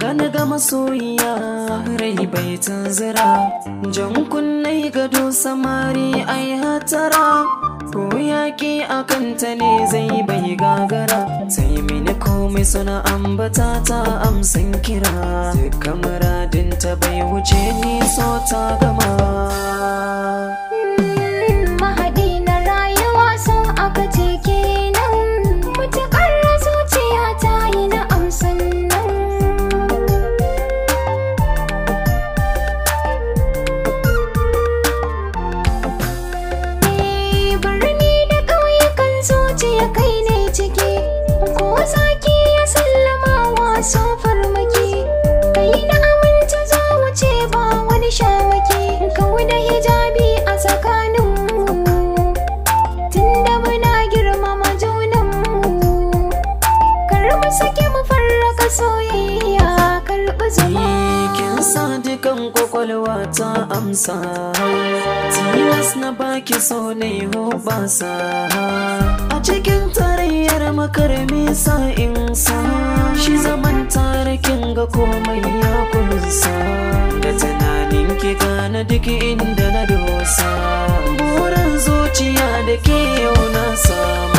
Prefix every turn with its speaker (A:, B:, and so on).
A: gani ga masoyiya rai bai tanzira, jan kunnai gado samari ai hatara, ko yaƙi a kanta ne zai bai gagara, sai mini komai suna ambata ta amsan kira, duka muradinta bai wuce ni so ta gama.
B: Mahaɗi na rayuwa so aka ce kenan, mutuƙar zuciya ta yi na amsan nan. Birni da ƙauyukan zuciya kai ne ciki, ko zaki ya sallama wa so farmaki, kai na aminta za wuce ba wani shamaki, kawai da hijabi a tsakaninmu, tunda muna girmama junanmu, kar mu sake mu farraka soyayya, karɓi zama.
A: Kin sa dukan kwakwalwa ta amsa, tilas na baki so ne hobasa, a cikin tarayyar makarmi sa'insa, shi zaman tare kin ga komai ya kunsa, da tunanin ki gane duk inda na dosa, burin zuciya da ke yau na samu.